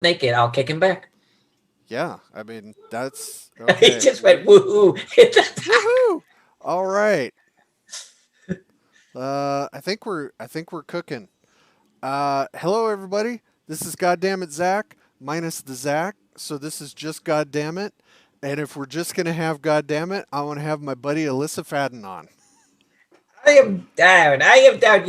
naked, I'll kick him back. Yeah, I mean that's He okay. just went woohoo. Woohoo! All right. I think we're cooking. Hello everybody. This is Goddammit Zach minus the Zach. So this is just Goddammit. And if we're just gonna have Goddammit, I want to have my buddy Alyssa Faden on. I am down. I am down.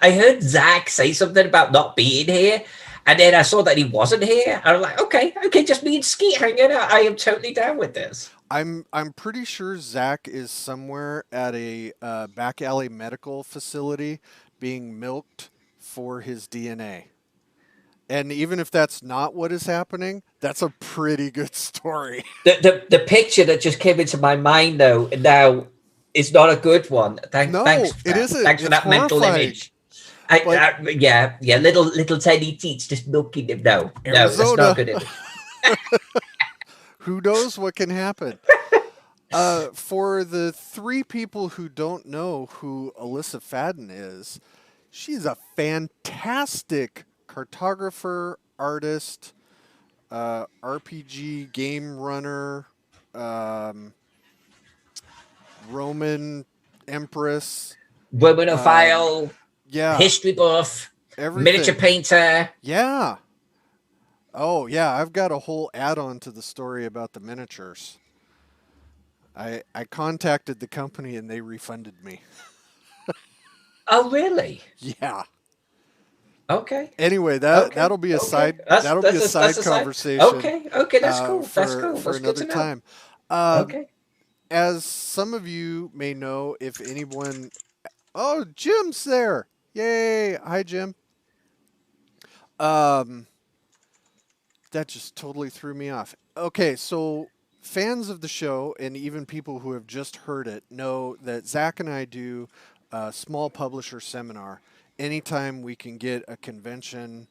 I heard Zach say something about not being here, and then I saw that he wasn't here. I was like, okay, just me and Skeet hanging out. I am totally down with this. I'm pretty sure Zach is somewhere at a back alley medical facility being milked for his DNA. And even if that's not what is happening, that's a pretty good story. The picture that just came into my mind though now is not a good one. Thanks No, for it that. isn't. Thanks for It's that mental horrifying. image. But Yeah, little tiny teats just milking him. No, that's not a Arizona, good image. who knows what can happen? For the three people who don't know who Alyssa Faden is, she's a fantastic cartographer, artist, RPG game runner, um, Roman empress. Um, Womanophile, yeah, history buff, miniature everything. painter. Yeah. Oh, yeah. I've got a whole add-on to the story about the miniatures. I contacted the company and they refunded me. Oh, really? Yeah. Okay. Anyway, Okay. that'll be a Okay. side That's that'll be a that's side a side. conversation Okay. Okay. That's cool. That's for cool. for That's good another to know. time. Um, Okay. as some of you may know, if anyone, oh, Jim's there! Yay! Hi, Jim. Um, that just totally threw me off. Okay, so fans of the show and even people who have just heard it know that Zach and I do a small publisher seminar anytime we can get a convention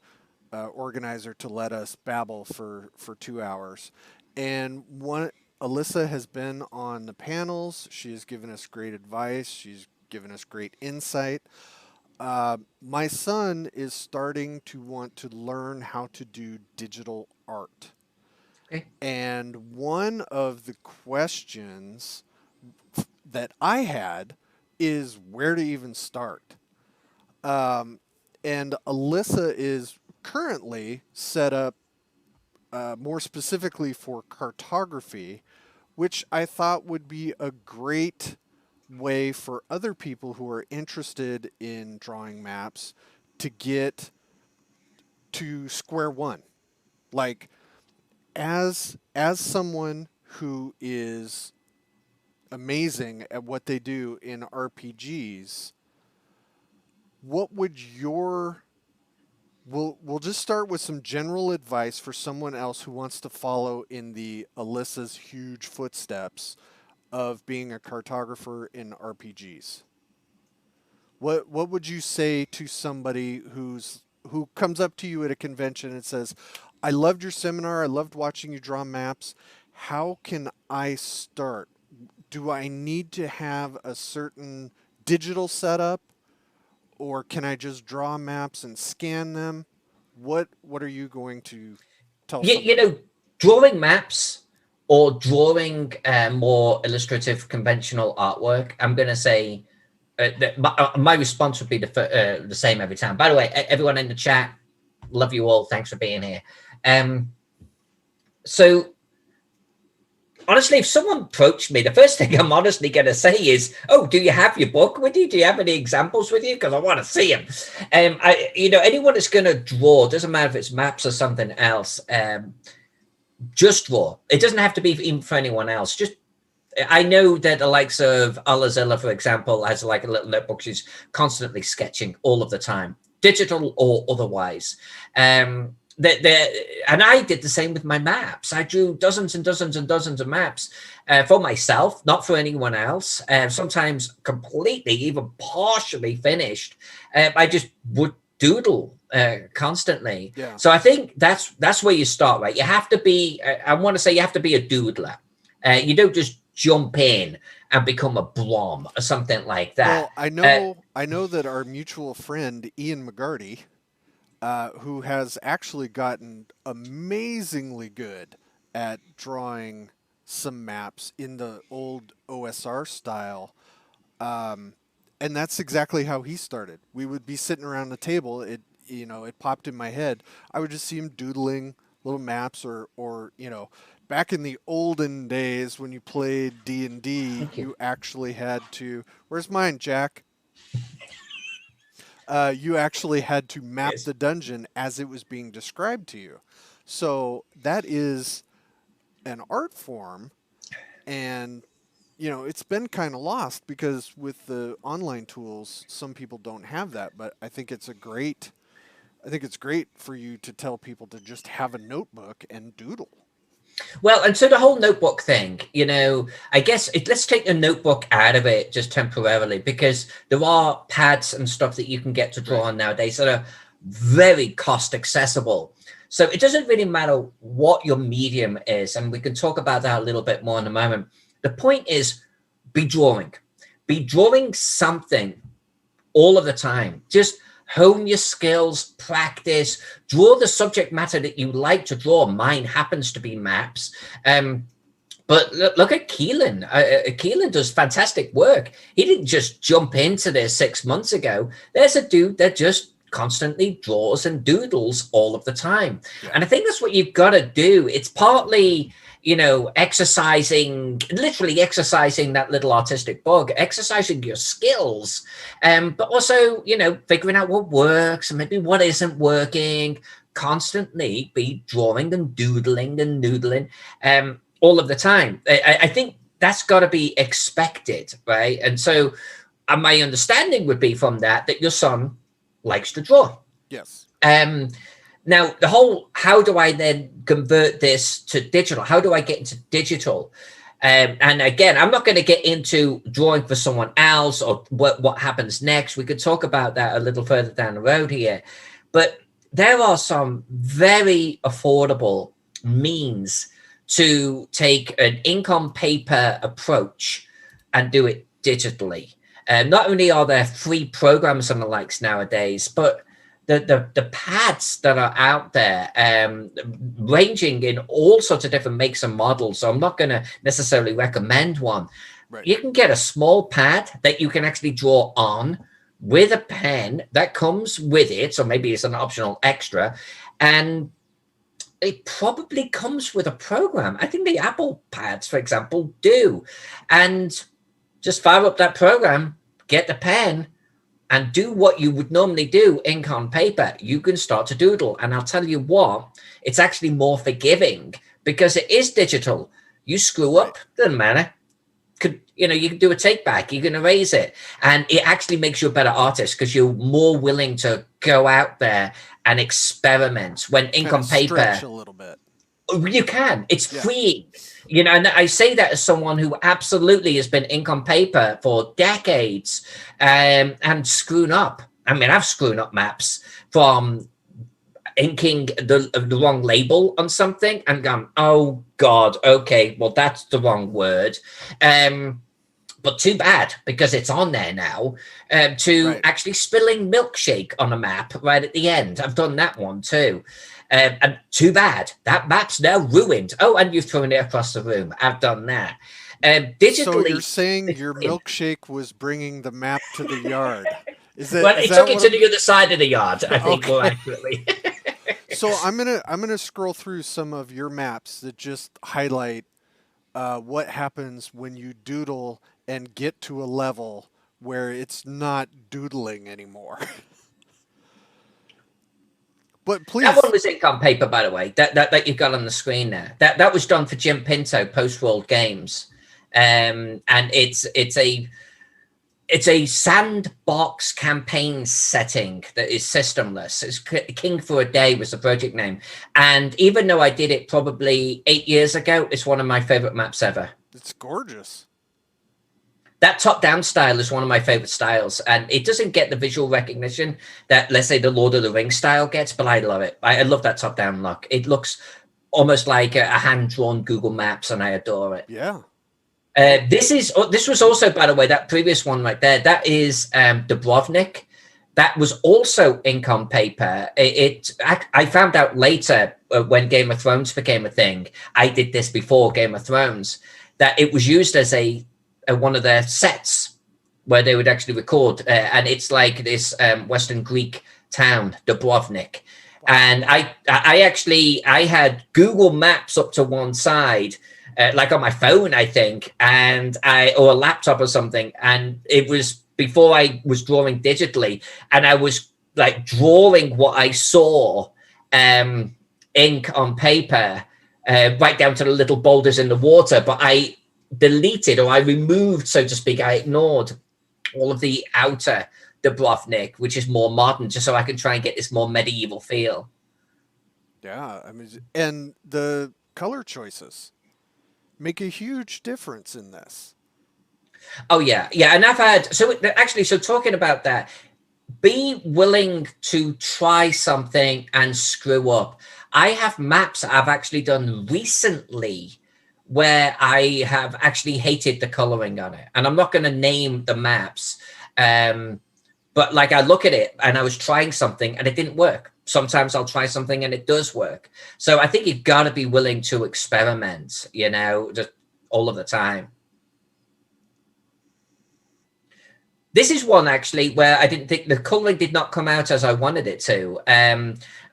organizer to let us babble for 2 hours. And one, Alyssa has been on the panels. She has given us great advice. She's given us great insight. My son is starting to want to learn how to do digital art. Okay. And one of the questions that I had is where to even start. Um, and Alyssa is currently set up more specifically for cartography, which I thought would be a great way for other people who are interested in drawing maps to get to square one. Like as someone who is amazing at what they do in RPGs, what would your we'll just start with some general advice for someone else who wants to follow in the Alyssa's huge footsteps of being a cartographer in RPGs. What would you say to somebody who comes up to you at a convention and says, "I loved your seminar. I loved watching you draw maps. How can I start? Do I need to have a certain digital setup, or can I just draw maps and scan them? What are you going to tell You, you somebody?" know, drawing maps or drawing more illustrative, conventional artwork. I'm going to say my response would be the same every time. By the way, everyone in the chat, love you all. Thanks for being here. Um, so honestly, if someone approached me, the first thing I'm honestly going to say is, "Oh, do you have your book with you? Do you have any examples with you? Because I want to see them." Anyone that's going to draw, doesn't matter if it's maps or something else. Just draw. It doesn't have to be even for anyone else. Just I know that the likes of Alyssa, for example, has like a little notebook. She's constantly sketching all of the time, digital or otherwise. And I did the same with my maps. I drew dozens and dozens and dozens of maps for myself, not for anyone else. Sometimes completely, even partially finished. I just would doodle constantly. Yeah. So I think that's where you start, right? You have to be. I want to say you have to be a doodler. You don't just jump in and become a blom or something like that. Well, I know that our mutual friend Ian McGarty who has actually gotten amazingly good at drawing some maps in the old OSR style. And that's exactly how he started. We would be sitting around the table. It popped in my head. I would just see him doodling little maps, or back in the olden days when you played D&D, Thank you. you actually had to. Where's mine, Jack? You actually had to map Yes. the dungeon as it was being described to you. So that is an art form, and it's been kind of lost because with the online tools, some people don't have that. But I think it's great for you to tell people to just have a notebook and doodle. Well, and so the whole notebook thing, I guess let's take the notebook out of it just temporarily, because there are pads and stuff that you can get to draw Right. on nowadays that are very cost accessible. So it doesn't really matter what your medium is, and we can talk about that a little bit more in a moment. The point is, be drawing. Be drawing something all of the time. Just hone your skills, practice, draw the subject matter that you like to draw. Mine happens to be maps. But look at Keelan. Keelan does fantastic work. He didn't just jump into this 6 months ago. There's a dude that just constantly draws and doodles all of the time. Yeah. And I think that's what you've got to do. It's partly, literally exercising that little artistic bug, exercising your skills, but also, figuring out what works and maybe what isn't working. Constantly be drawing and doodling and noodling. All of the time. I think that's got to be expected, right? And so my understanding would be from that your son likes to draw. Yes. Now, the whole, how do I then convert this to digital? How do I get into digital? And again, I'm not going to get into drawing for someone else or what happens next. We could talk about that a little further down the road here. But there are some very affordable means to take an ink on paper approach and do it digitally. Not only are there free programs and the likes nowadays, but the pads that are out there, ranging in all sorts of different makes and models. So I'm not going to necessarily recommend one. Right. You can get a small pad that you can actually draw on with a pen that comes with it. So maybe it's an optional extra. And it probably comes with a program. I think the Apple pads, for example, do. And just fire up that program, get the pen, and do what you would normally do, ink on paper. You can start to doodle. And I'll tell you what, it's actually more forgiving because it is digital. You screw up, doesn't matter. You can do a take back, you can erase it. And it actually makes you a better artist because you're more willing to go out there and experiment. When ink on paper, stretch a little bit. You can. It's free. And I say that as someone who absolutely has been ink on paper for decades, and screwed up. I mean, I've screwed up maps from inking the wrong label on something and gone, oh God, okay, well, that's the wrong word. But too bad, because it's on there now, actually spilling milkshake on a map right at the end. I've done that one too. And too bad, that map's now ruined. Oh, and you've thrown it across the room. I've done that. Digitally, so you're saying your milkshake was bringing the map to the yard? Well, it took it to the other side of the yard, I think, more accurately. So I'm gonna scroll through some of your maps that just highlight what happens when you doodle and get to a level where it's not doodling anymore. But please, that one was ink on paper, by the way. That you've got on the screen there. That was done for Jim Pinto, Post World Games, and it's a sandbox campaign setting that is systemless. It's King for a Day was the project name, and even though I did it probably 8 years ago, it's one of my favorite maps ever. It's gorgeous. That top-down style is one of my favorite styles, and it doesn't get the visual recognition that, let's say, the Lord of the Rings style gets, but I love it. I love that top-down look. It looks almost like a hand-drawn Google Maps, and I adore it. Yeah. This was also, by the way, that previous one right there. That is Dubrovnik, that was also ink on paper. I found out later when Game of Thrones became a thing. I did this before Game of Thrones, that it was used as a one of their sets where they would actually record, and it's like this Western Greek town, Dubrovnik. And I had Google Maps up to one side, like on my phone, I think, or a laptop or something, and it was before I was drawing digitally, and I was like drawing what I saw, ink on paper, right down to the little boulders in the water. But I deleted, or I removed, so to speak, I ignored all of the outer Dubrovnik, which is more modern, just so I can try and get this more medieval feel. Yeah, I mean, and the color choices make a huge difference in this. Oh yeah, yeah, and I've had so talking about that, be willing to try something and screw up. I have maps that I've actually done recently where I have actually hated the coloring on it, and I'm not going to name the maps, but like I look at it and I was trying something and it didn't work. Sometimes I'll try something and it does work. So I think you've got to be willing to experiment, just all of the time. This is one actually where I didn't think the coloring did not come out as I wanted it to.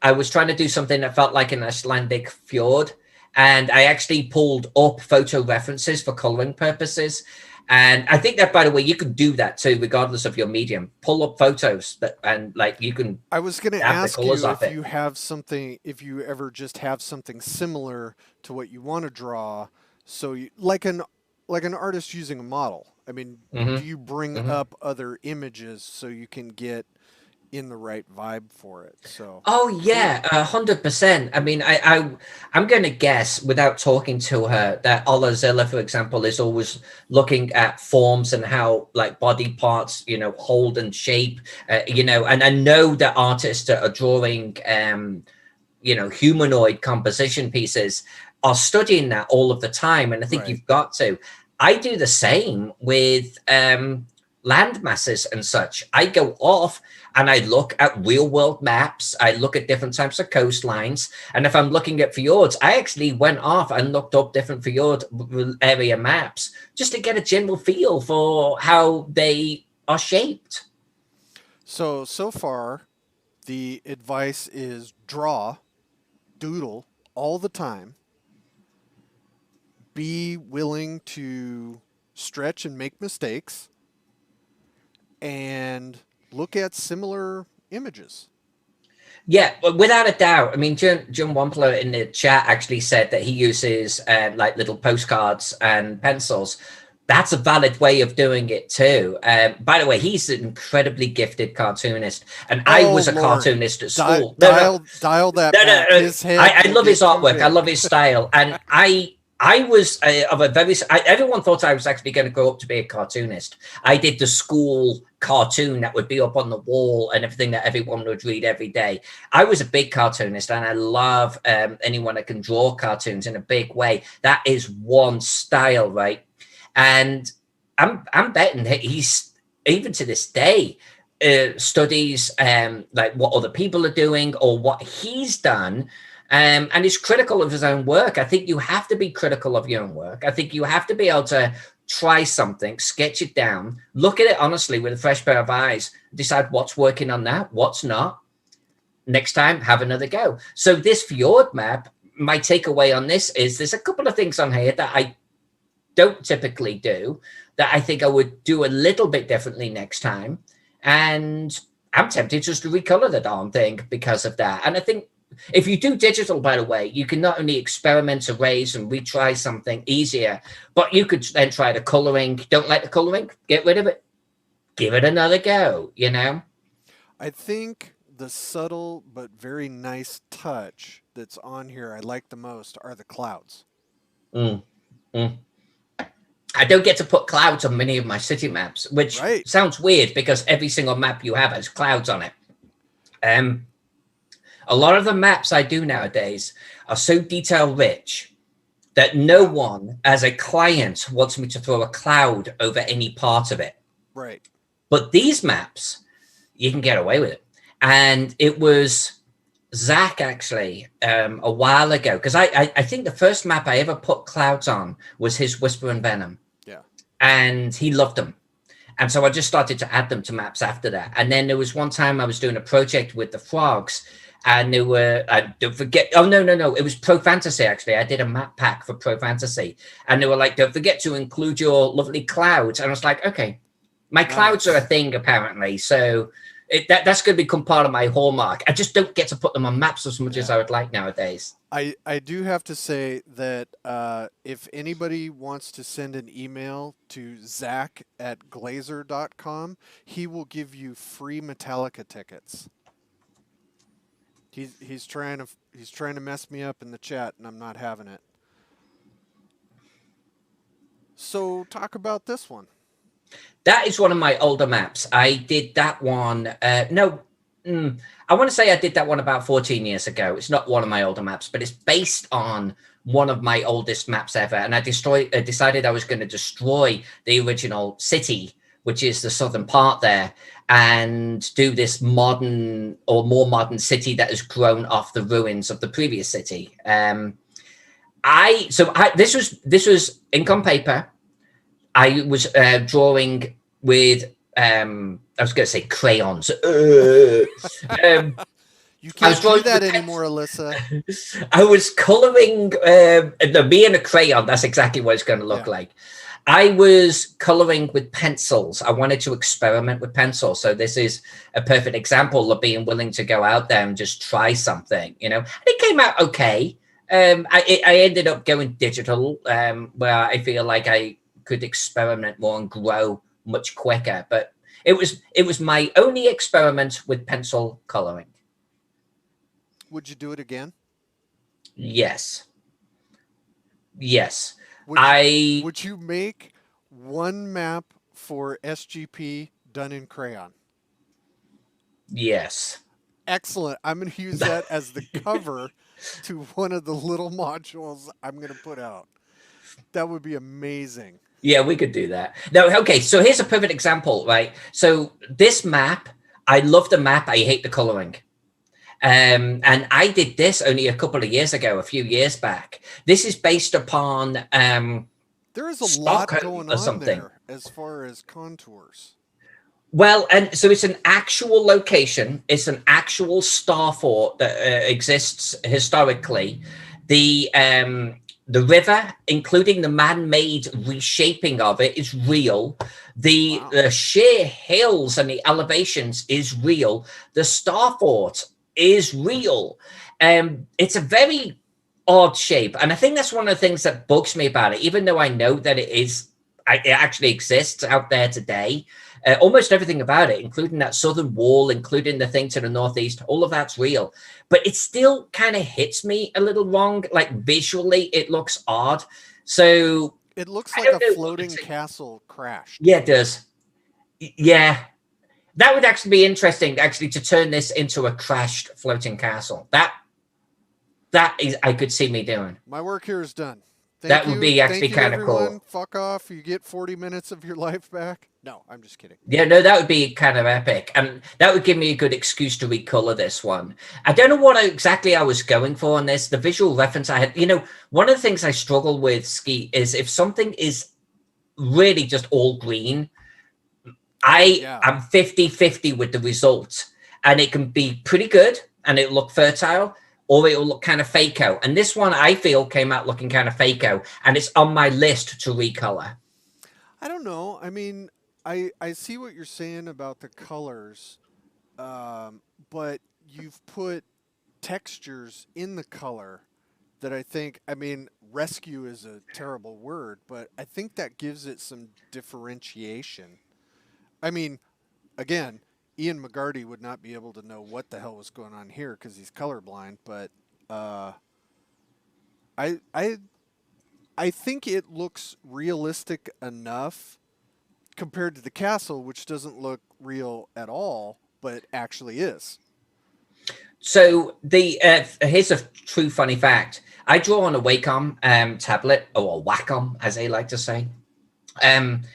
I was trying to do something that felt like an Icelandic fjord, and I actually pulled up photo references for coloring purposes. And I think that, by the way, you can do that too, regardless of your medium. Pull up photos and like you can. I was going to ask you if you have something, if you ever just have something similar to what you want to draw. So like an artist using a model. I mean, do you bring up other images so you can get in the right vibe for it? So. Oh yeah, 100%. I mean, I'm going to guess without talking to her that Ola, for example, is always looking at forms and how like body parts, hold and shape, and I know that artists that are drawing, humanoid composition pieces are studying that all of the time, and I think you've got to. I do the same with land masses and such. I go off and I look at real world maps. I look at different types of coastlines. And if I'm looking at fjords, I actually went off and looked up different fjord area maps just to get a general feel for how they are shaped. So far, the advice is draw, doodle all the time. Be willing to stretch and make mistakes, and look at similar images. Yeah, without a doubt. I mean, John Wampler in the chat actually said that he uses like little postcards and pencils. That's a valid way of doing it too. By the way, he's an incredibly gifted cartoonist, and I was a cartoonist at school. Dial that. I love his artwork. I love his style, and I was everyone thought I was actually going to grow up to be a cartoonist. I did the school cartoon that would be up on the wall and everything that everyone would read every day. I was a big cartoonist, and I love anyone that can draw cartoons in a big way. That is one style, right? And I'm betting that he's, even to this day, studies like what other people are doing or what he's done. And is critical of his own work. I think you have to be critical of your own work. I think you have to be able to try something, sketch it down, look at it honestly with a fresh pair of eyes, decide what's working on that, what's not. Next time, have another go. So this fjord map, my takeaway on this is there's a couple of things on here that I don't typically do that I think I would do a little bit differently next time. And I'm tempted just to recolor the darn thing because of that. And I think if you do digital, by the way, you can not only experiment, erase, and retry something easier, but you could then try the coloring. Don't like the coloring? Get rid of it. Give it another go, I think the subtle but very nice touch that's on here I like the most are the clouds. I don't get to put clouds on many of my city maps, which sounds weird because every single map you have has clouds on it. A lot of the maps I do nowadays are so detail rich that no one as a client wants me to throw a cloud over any part of it. Right. But these maps, you can get away with it. And it was Zach actually a while ago, because I think the first map I ever put clouds on was his Whisper and Venom. Yeah. And he loved them. And so I just started to add them to maps after that. And then there was one time I was doing a project with the frogs, and they were, don't forget, oh, no, it was Pro Fantasy, actually. I did a map pack for Pro Fantasy. And they were like, don't forget to include your lovely clouds. And I was like, okay, my clouds are a thing, apparently. So that's going to become part of my hallmark. I just don't get to put them on maps as much as I would like nowadays. I do have to say that if anybody wants to send an email to zach@glazer.com, he will give you free Metallica tickets. He's trying to mess me up in the chat, and I'm not having it. So talk about this one. That is one of my older maps. I did that one. I want to say I did that one about 14 years ago. It's not one of my older maps, but it's based on one of my oldest maps ever. And I decided I was going to destroy the original city, which is the southern part there, and do this modern or more modern city that has grown off the ruins of the previous city. This was ink on paper. I was drawing with I was going to say crayons. You can't do that anymore, Alyssa. I was coloring me and a crayon. That's exactly what it's going to look like. I was coloring with pencils. I wanted to experiment with pencils. So this is a perfect example of being willing to go out there and just try something, And it came out okay. I ended up going digital, where I feel like I could experiment more and grow much quicker. But it was my only experiment with pencil coloring. Would you do it again? Yes. Would you make one map for SGP done in crayon? Yes. Excellent. I'm going to use that as the cover to one of the little modules I'm going to put out. That would be amazing. Yeah, we could do that. No, okay, so here's a perfect example, right? So this map, I love the map. I hate the coloring. And I did this only a couple of years ago, a few years back. This is based upon there is a lot going on there as far as contours. Well, and so it's an actual location. It's an actual star fort that exists historically. The river, including the man-made reshaping of it, is real. The sheer hills and the elevations is real. The star fort is real. It's a very odd shape, and I think that's one of the things that bugs me about it. Even though I know that it actually exists out there today, almost everything about it, including that southern wall, including the thing to the northeast, all of that's real. But it still kind of hits me a little wrong. Like visually, it looks odd. So it looks like a floating castle crashed. Yeah, it does. Yeah. That would actually be interesting, actually, to turn this into a crashed floating castle. That is, I could see me doing. My work here is done. That would be actually kind of cool. Fuck off. You get 40 minutes of your life back. No, I'm just kidding. Yeah, no, that would be kind of epic. And that would give me a good excuse to recolor this one. I don't know what exactly I was going for on this. The visual reference I had, one of the things I struggle with, Skeet, is if something is really just all green, I'm 50-50 with the result. And it can be pretty good and it'll look fertile, or it will look kind of fake-o. And this one, I feel, came out looking kind of fake-o, and it's on my list to recolor. I don't know. I mean, I see what you're saying about the colors, but you've put textures in the color that I think, rescue is a terrible word, but I think that gives it some differentiation. I mean, again, Ian McGarty would not be able to know what the hell was going on here because he's colorblind, but I think it looks realistic enough compared to the castle, which doesn't look real at all, but it actually is. So here's a true funny fact. I draw on a Wacom tablet, or a Wacom, as they like to say. And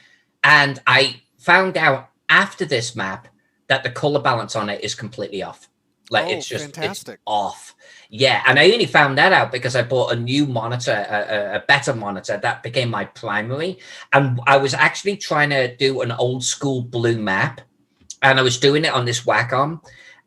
I found out after this map that the color balance on it is completely off. Like Oh, it's fantastic. off. Yeah, and I only found that out because I bought a new monitor, a better monitor that became my primary, and I was actually trying to do an old school blue map, and I was doing it on this Wacom,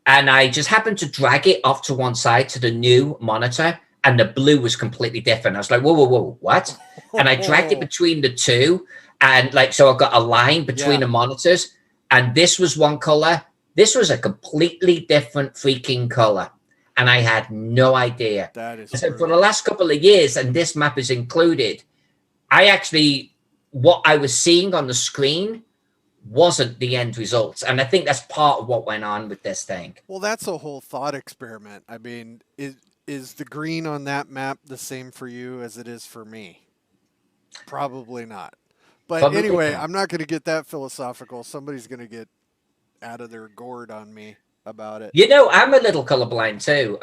and I just happened to drag it off to one side to the new monitor, and the blue was completely different. I was like, whoa, whoa, whoa, what? And I dragged it Oh, between the two, and like, so I've got a line between yeah, the monitors, and this was one color. This was a completely different freaking color. And I had no idea. that is So for the brutal. last couple of years, and this map is included, I actually, what I was seeing on the screen wasn't the end result. And I think that's part of what went on with this thing. Well, that's a whole thought experiment. I mean, is the green on that map the same for you as it is for me? Probably not. But Probably anyway, not. I'm not going to get that philosophical. Somebody's going to get out of their gourd on me about it. You know, I'm a little colorblind too.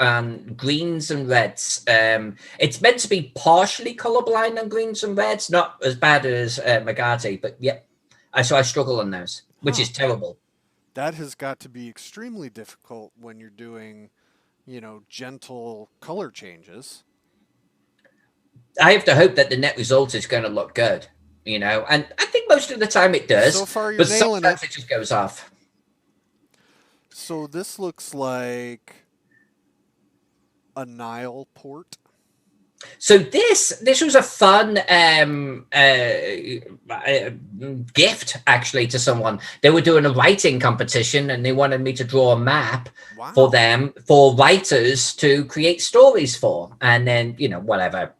Greens and reds. It's meant to be partially colorblind on greens and reds, not as bad as Magati, but yeah. So I struggle on those, which Huh. is terrible. That has got to be extremely difficult when you're doing, gentle color changes. I have to hope that the net result is going to look good, and I think most of the time it So does, far, you're but nailing it. sometimes it just goes off. So this looks like a Nile port. So this was a fun gift actually to someone. They were doing a writing competition and they wanted me to draw a map for Wow. them, for writers to create stories for, and then whatever,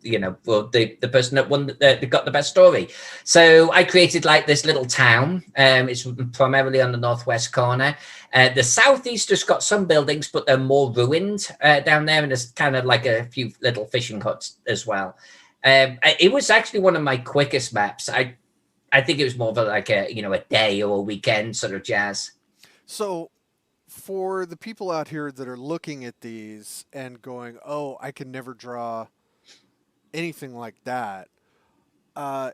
for the person that won that got the best story. So I created like this little town. It's primarily on the northwest corner. The southeast has got some buildings, but they're more ruined down there, and there's kind of like a few little fishing huts as well. It was actually one of my quickest maps. I think it was more of like a day or a weekend sort of jazz. So for the people out here that are looking at these and going, "Oh, I can never draw anything like that," uh,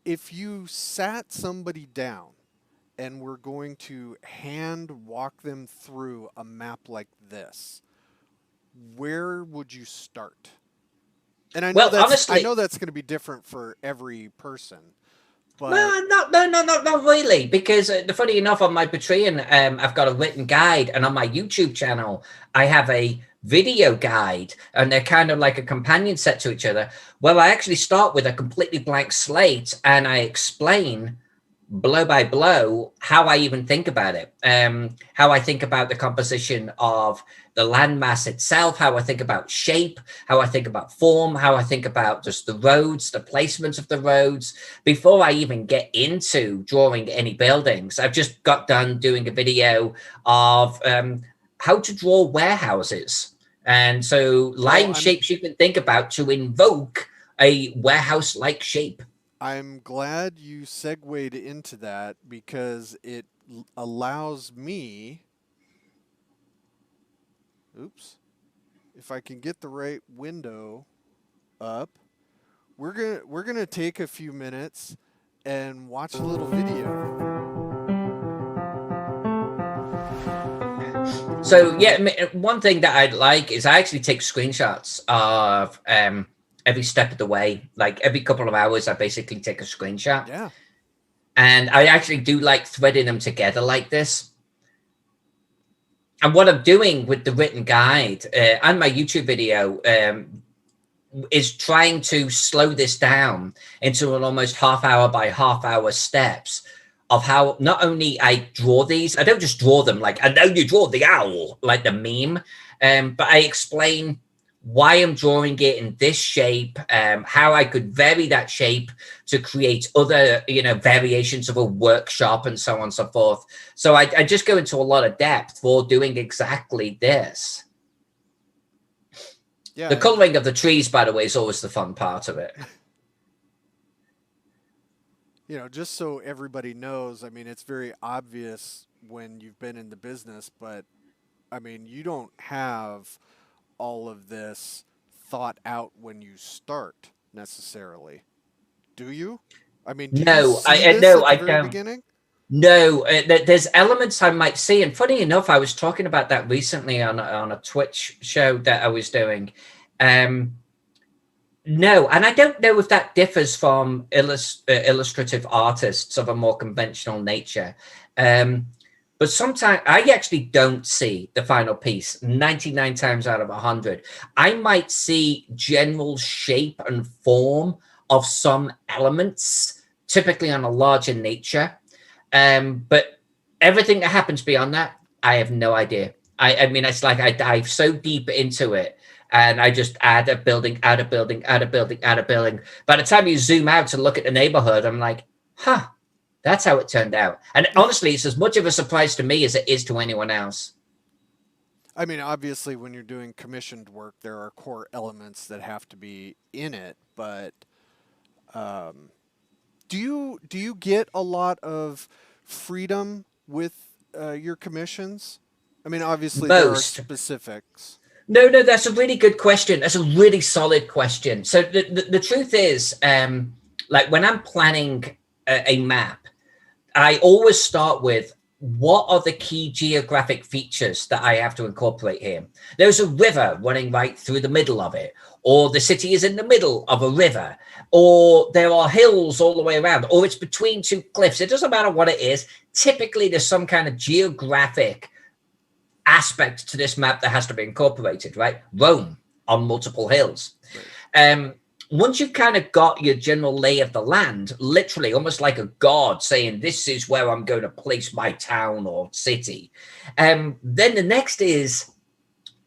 if you sat somebody down and were going to hand walk them through a map like this, where would you start? And Well, I honestly, know that's going to be different for every person, but no, not really. Because funny enough, on my Patreon, I've got a written guide, and on my YouTube channel, I have a video guide, and they're kind of like a companion set to each other. Well, I actually start with a completely blank slate, and I explain blow by blow how I even think about it, how I think about the composition of the landmass itself, how I think about shape, how I think about form, how I think about just the roads, the placement of the roads. Before I even get into drawing any buildings, I've just got done doing a video of how to draw warehouses. And so well, line shapes you can think about to invoke a warehouse-like shape. I'm glad you segued into that because it allows me, oops, if I can get the right window up, we're going to take a few minutes and watch a little video. So yeah, one thing that I'd like is I actually take screenshots of every step of the way. Like every couple of hours, I basically take a screenshot, Yeah. and I actually do like threading them together like this. And what I'm doing with the written guide and my YouTube video is trying to slow this down into an almost half hour by half hour steps of how not only I draw these, I don't just draw them like, and now you draw the owl, like the meme, but I explain why I'm drawing it in this shape, how I could vary that shape to create other, variations of a workshop and so on and so forth. So I just go into a lot of depth for doing exactly this. Yeah. The coloring of the trees, by the way, is always the fun part of it. Just so everybody knows, I mean, it's very obvious when you've been in the business, but I mean, you don't have all of this thought out when you start necessarily. Do you? I mean, do you No, see this no, at the I very don't. beginning? No, there's elements I might see, and funny enough, I was talking about that recently on a Twitch show that I was doing. No, and I don't know if that differs from illustrative artists of a more conventional nature. But sometimes I actually don't see the final piece 99 times out of 100. I might see general shape and form of some elements, typically on a larger nature. But everything that happens beyond that, I have no idea. I mean, it's like I dive so deep into it. And I just add a building, add a building, add a building, add a building. By the time you zoom out to look at the neighborhood, I'm like, huh, that's how it turned out. And honestly, it's as much of a surprise to me as it is to anyone else. I mean, obviously, when you're doing commissioned work, there are core elements that have to be in it. But do you get a lot of freedom with your commissions? I mean, obviously, there are specifics. No, that's a really good question. That's a really solid question. So the truth is, like when I'm planning a map, I always start with what are the key geographic features that I have to incorporate here. There's a river running right through the middle of it, or the city is in the middle of a river, or there are hills all the way around, or it's between two cliffs. It doesn't matter what it is. Typically, there's some kind of geographic aspect to this map that has to be incorporated, right? Rome on multiple hills. Right. Once you've kind of got your general lay of the land, literally almost like a god saying, this is where I'm going to place my town or city. Then the next is,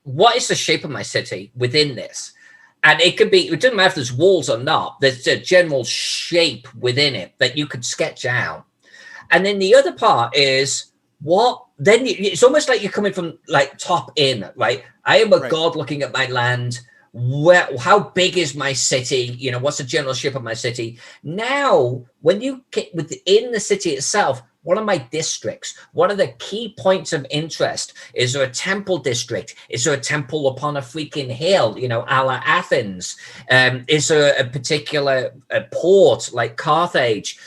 what is the shape of my city within this? And it could be, it doesn't matter if there's walls or not, there's a general shape within it that you could sketch out. And then the other part is, then it's almost like you're coming from like top in, right? I am a god looking at my land. How big is my city? You know, what's the general shape of my city? Now, when you get within the city itself, what are my districts? What are the key points of interest? Is there a temple district? Is there a temple upon a freaking hill, you know, a la Athens? Is there a particular port like Carthage?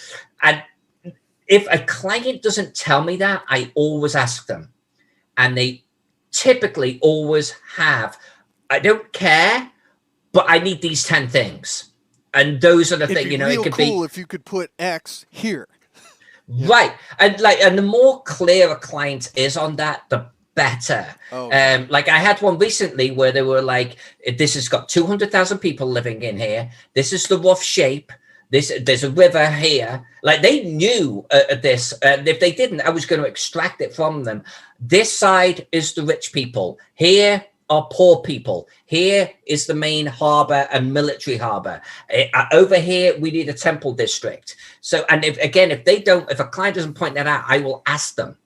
And if a client doesn't tell me that, I always ask them. And they typically always have, I don't care, but I need these 10 things. And those are the things, you know, it could cool if you could put X here. Right. And the more clear a client is on that, the better. Oh. Like I had one recently where they were like, this has got 200,000 people living in here. This is the rough shape. There's a river here. Like they knew this, and if they didn't, I was going to extract it from them. This side is the rich people. Here are poor people. Here is the main harbor and military harbor. Over here, we need a temple district. So, and if a client doesn't point that out, I will ask them.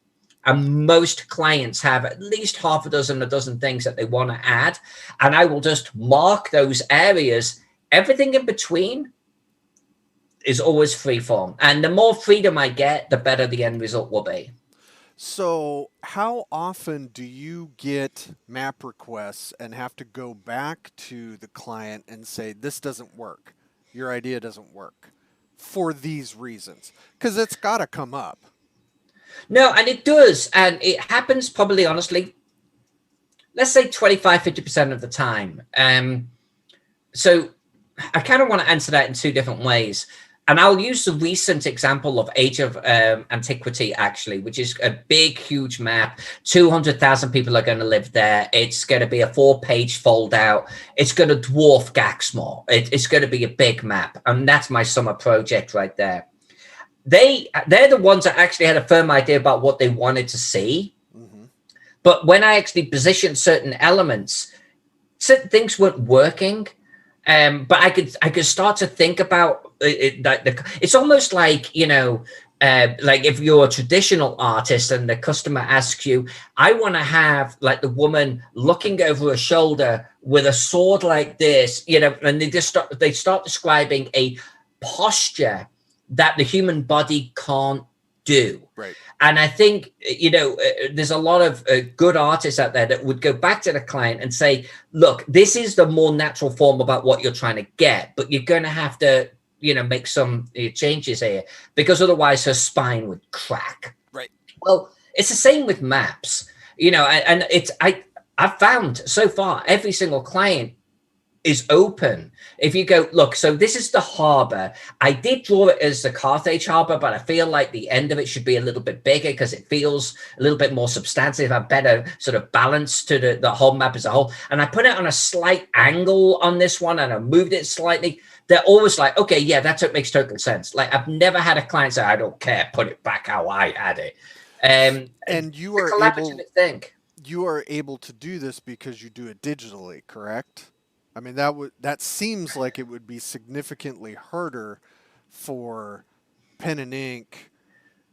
And most clients have at least half a dozen things that they want to add, and I will just mark those areas. Everything in between is always free form. And the more freedom I get, the better the end result will be. So how often do you get map requests and have to go back to the client and say, this doesn't work, your idea doesn't work for these reasons? Because it's got to come up. No, and it does. And it happens probably, honestly, let's say 25-50% of the time. So I kind of want to answer that in two different ways. And I'll use the recent example of Age of Antiquity, actually, which is a big, huge map. 200,000 people are going to live there. It's going to be a 4-page fold out. It's going to dwarf Gaxmore. It's going to be a big map. And that's my summer project right there. They're the ones that actually had a firm idea about what they wanted to see. Mm-hmm. But when I actually positioned certain elements, certain things weren't working. But I could start to think about it. It's almost like, you know, like if you're a traditional artist and the customer asks you, I want to have like the woman looking over her shoulder with a sword like this, you know, and they start describing a posture that the human body can't do. Right. And I think, you know, there's a lot of good artists out there that would go back to the client and say, look, this is the more natural form about what you're trying to get, but you're going to have to make some changes here because otherwise her spine would crack. Right. Well, it's the same with maps, and I've found so far every single client is open. If you go, look, so this is the harbor. I did draw it as the Carthage harbor, but I feel like the end of it should be a little bit bigger because it feels a little bit more substantive, a better sort of balance to the whole map as a whole. And I put it on a slight angle on this one and I moved it slightly. They're always like, okay, yeah, makes total sense. Like I've never had a client say, I don't care, put it back how I had it. And you are you are able to do this because you do it digitally, correct? I mean, that seems like it would be significantly harder for pen and ink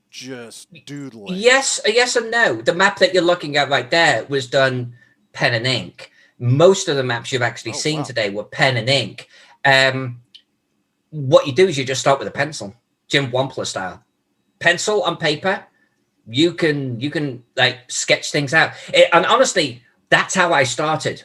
just doodling. Yes and no. The map that you're looking at right there was done pen and ink. Most of the maps you've actually seen today were pen and ink. What you do is you just start with a pencil, Jim Wampler style. Pencil on paper, you can like sketch things out. And honestly, that's how I started.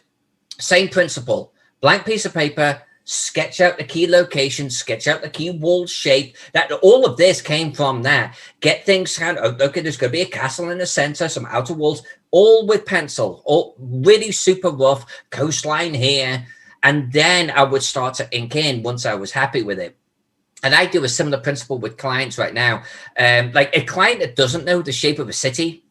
Same principle. Blank piece of paper, sketch out the key location, sketch out the key wall shape. That all of this came from that. Get things kind of, okay, there's going to be a castle in the center, some outer walls, all with pencil, all really super rough, coastline here. And then I would start to ink in once I was happy with it. And I do a similar principle with clients right now. Like a client that doesn't know the shape of a city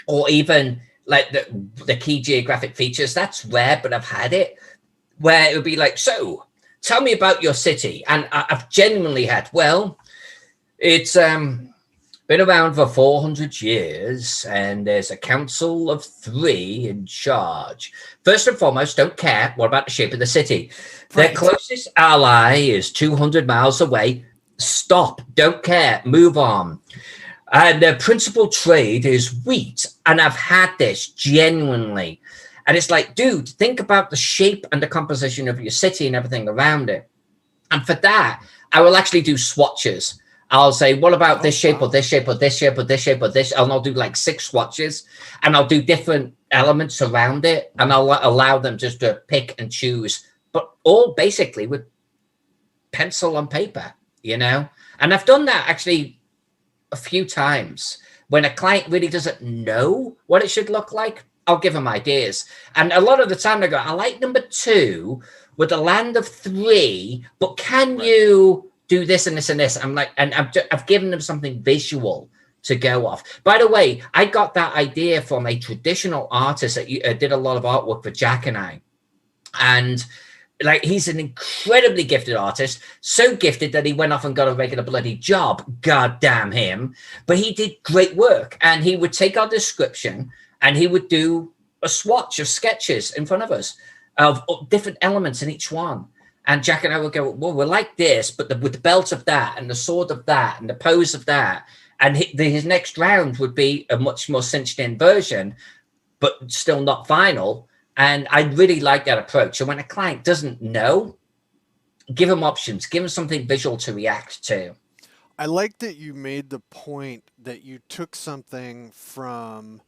or even like the key geographic features, that's rare, but I've had it. Where it would be like, so tell me about your city. And I've genuinely had, well, it's been around for 400 years and there's a council of 3 in charge. First and foremost, don't care. What about the shape of the city? Right. Their closest ally is 200 miles away. Stop. Don't care. Move on. And their principal trade is wheat. And I've had this genuinely. And it's like, dude, think about the shape and the composition of your city and everything around it. And for that, I will actually do swatches. I'll say, what about this shape or this shape or this shape or this shape or this? And I'll do like 6 swatches and I'll do different elements around it. And I'll allow them just to pick and choose, but all basically with pencil on paper, And I've done that actually a few times when a client really doesn't know what it should look like. I'll give them ideas. And a lot of the time they go, I like number 2 with a land of 3, but can you do this and this and this? I'm like, and I've given them something visual to go off. By the way, I got that idea from a traditional artist that did a lot of artwork for Jack and I. And like, he's an incredibly gifted artist, so gifted that he went off and got a regular bloody job. God damn him. But he did great work. And he would take our description and he would do a swatch of sketches in front of us of different elements in each one. And Jack and I would go, well, we're like this, but with the belt of that and the sword of that and the pose of that. And his next round would be a much more cinched in version, but still not final. And I really like that approach. So when a client doesn't know, give them options, give them something visual to react to. I like that you made the point that you took something from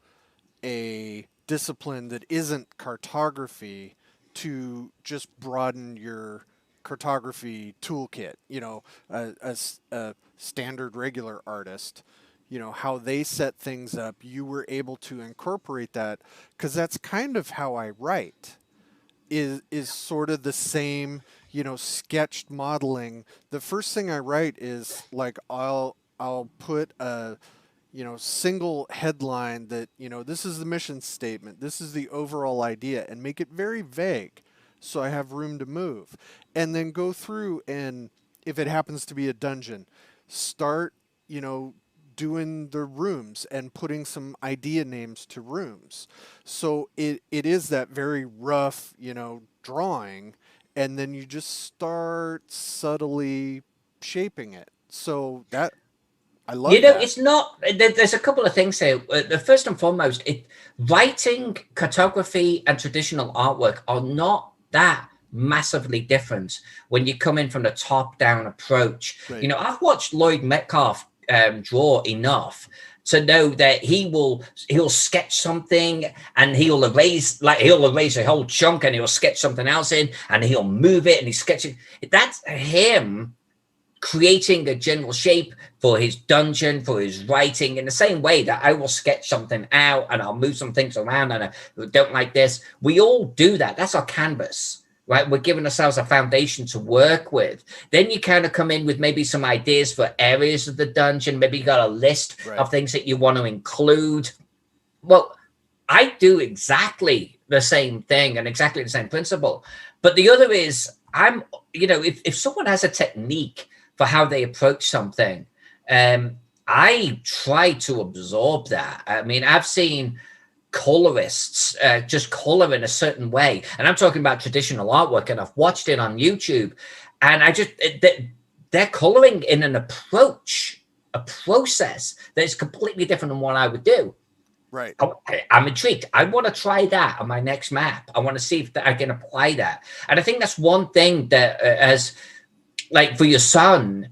a discipline that isn't cartography to just broaden your cartography toolkit. A standard regular artist, how they set things up, you were able to incorporate that, because that's kind of how I write, is sort of the same, sketched modeling. The first thing I write is like, I'll put a single headline that, this is the mission statement, this is the overall idea, and make it very vague so I have room to move. And then go through, and if it happens to be a dungeon, start, doing the rooms and putting some idea names to rooms. So it is that very rough, drawing, and then you just start subtly shaping it. So that, I love that. It's not, there's a couple of things here. First and foremost, writing, cartography, and traditional artwork are not that massively different when you come in from the top-down approach. Right. I've watched Lloyd Metcalf draw enough to know that he'll sketch something and he'll erase a whole chunk and he'll sketch something else in and he'll move it and he's sketching. That's him creating a general shape for his dungeon, for his writing, in the same way that I will sketch something out and I'll move some things around and I don't like this. We all do that. That's our canvas, right? We're giving ourselves a foundation to work with. Then you kind of come in with maybe some ideas for areas of the dungeon. Maybe you got a list of things that you want to include. Well, I do exactly the same thing and exactly the same principle. But the other is, if someone has a technique for how they approach something, I try to absorb that. I mean, I've seen colorists just color in a certain way, and I'm talking about traditional artwork, and I've watched it on YouTube, and they're coloring in a process that is completely different than what I would do. Right. I'm intrigued. I want to try that on my next map. I want to see if I can apply that. And I think that's one thing that, as like for your son,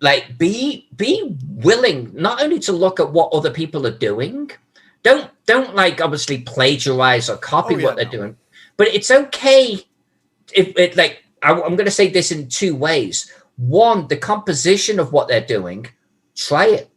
like be willing not only to look at what other people are doing. Don't like obviously plagiarize or copy what they're doing, but it's okay if it like. I'm going to say this in two ways. One, the composition of what they're doing. Try it.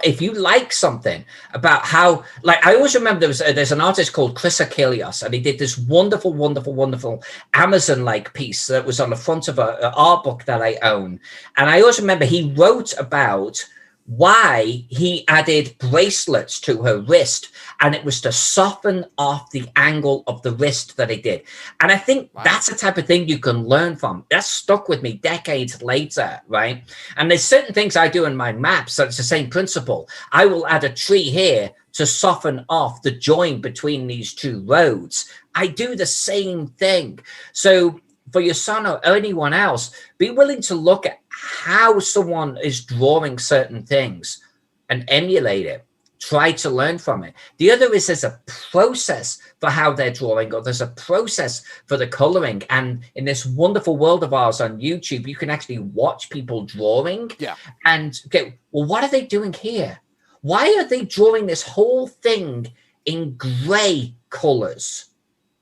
If you like something about how, like, I always remember there's an artist called Chris Achilles, and he did this wonderful Amazon-like piece that was on the front of an art book that I own. And I always remember he wrote about why he added bracelets to her wrist, and it was to soften off the angle of the wrist that he did. And I think that's the type of thing you can learn from. That's stuck with me decades later, right? And there's certain things I do in my maps that it's the same principle. I will add a tree here to soften off the join between these two roads. I do the same thing. So for your son or anyone else, be willing to look at how someone is drawing certain things and emulate it. Try to learn from it. The other is there's a process for how they're drawing, or there's a process for the coloring. And in this wonderful world of ours on YouTube, you can actually watch people drawing and go, well, what are they doing here? Why are they drawing this whole thing in gray colors?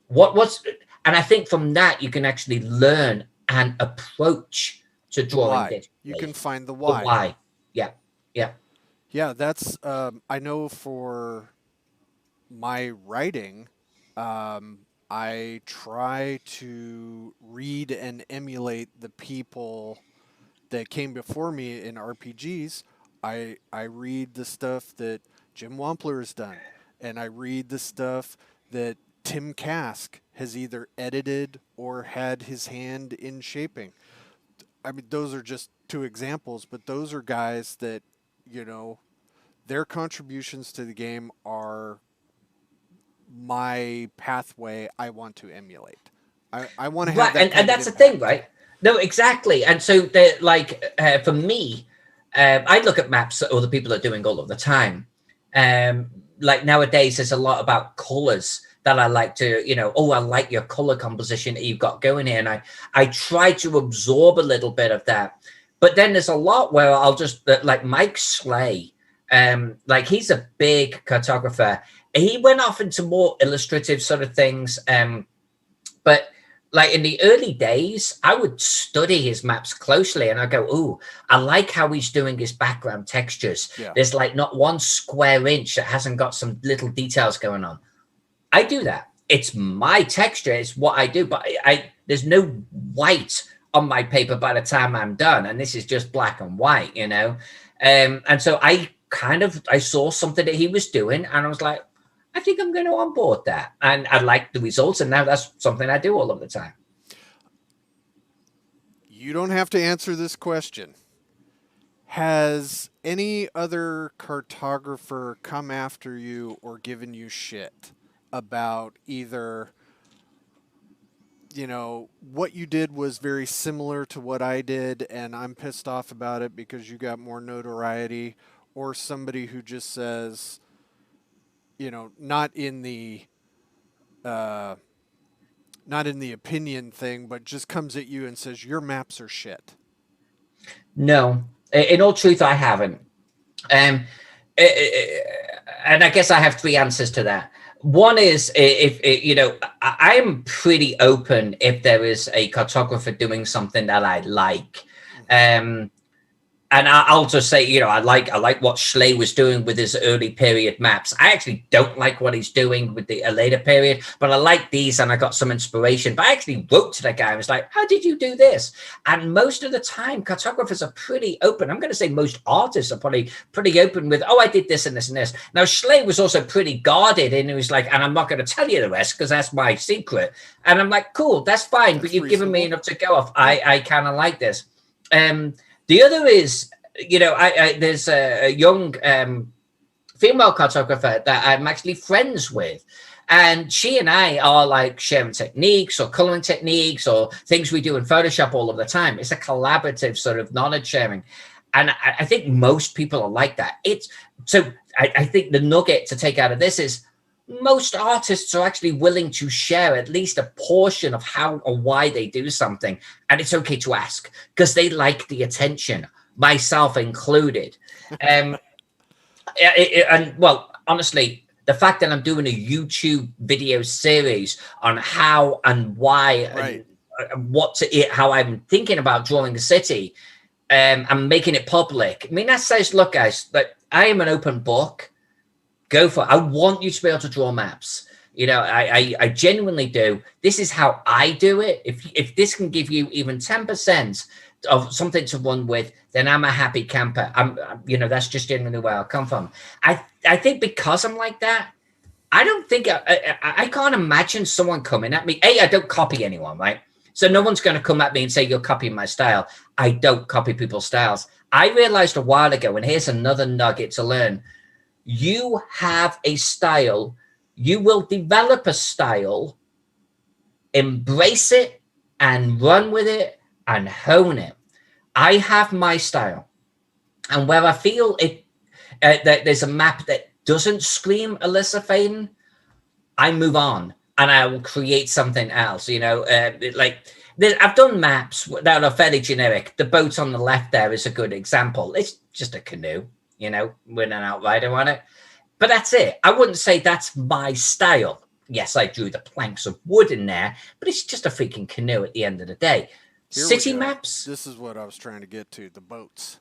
And I think from that, you can actually learn and approach to drawing it. You can find the why. The why. Yeah. Yeah. Yeah, that's, I know for my writing, I try to read and emulate the people that came before me in RPGs. I read the stuff that Jim Wampler has done, and I read the stuff that Tim Kask has either edited or had his hand in shaping. I mean, those are just two examples, but those are guys that, you know, their contributions to the game are my pathway I want to emulate. I want to have that. And that's the thing, right? No, exactly. And so, for me, I look at maps that other people are doing all of the time. Like nowadays, there's a lot about colors that I like to, I like your color composition that you've got going here. And I try to absorb a little bit of that. But then there's a lot where I'll just, like Mike Slay, like he's a big cartographer. He went off into more illustrative sort of things. But like in the early days, I would study his maps closely and I go, ooh, I like how he's doing his background textures. Yeah. There's like not one square inch that hasn't got some little details going on. I do that. It's my texture. It's what I do. But there's no white on my paper by the time I'm done. And this is just black and white, And so I saw something that he was doing and I was like, I think I'm going to onboard that. And I like the results. And now that's something I do all of the time. You don't have to answer this question. Has any other cartographer come after you or given you shit about either, what you did was very similar to what I did and I'm pissed off about it because you got more notoriety, or somebody who just says, not in the opinion thing, but just comes at you and says your maps are shit? No, in all truth, I haven't. And I guess I have three answers to that. One is I'm pretty open if there is a cartographer doing something that I like. And I'll just say, you know, I like what Schley was doing with his early period maps. I actually don't like what he's doing with the later period, but I like these, and I got some inspiration. But I actually wrote to the guy. I was like, how did you do this? And most of the time, cartographers are pretty open. I'm going to say most artists are probably pretty open with, oh, I did this and this and this. Now, Schley was also pretty guarded, and he was like, and I'm not going to tell you the rest because that's my secret. And I'm like, cool, that's fine, but you've given me enough to go off. I kind of like this. The other is, you know, there's a young female cartographer that I'm actually friends with. And she and I are like sharing techniques or coloring techniques or things we do in Photoshop all of the time. It's a collaborative sort of knowledge sharing. And I think most people are like that. I think the nugget to take out of this is most artists are actually willing to share at least a portion of how or why they do something. And it's okay to ask because they like the attention, myself included. And well, honestly, the fact that I'm doing a YouTube video series on how and why and how I'm thinking about drawing the city, I'm making it public. I mean, that says, look, guys, that I am an open book. Go for it. I want you to be able to draw maps. You know, I genuinely do. This is how I do it. If this can give you even 10% of something to run with, then I'm a happy camper. You know, that's just genuinely where I come from. I think because I'm like that, I don't think I can't imagine someone coming at me. I don't copy anyone, right? So no one's going to come at me and say, you're copying my style. I don't copy people's styles. I realized a while ago, and here's another nugget to learn. You have a style. You will develop a style, embrace it, and run with it and hone it. I have my style. And where I feel that there's a map that doesn't scream Alyssa Faden, I move on and I will create something else. You know, I've done maps that are fairly generic. The boat on the left there is a good example. It's just a canoe, you know, with an outrider on it. But that's it. I wouldn't say that's my style. Yes, I drew the planks of wood in there, but it's just a freaking canoe at the end of the day. City maps. This is what I was trying to get to, the boats.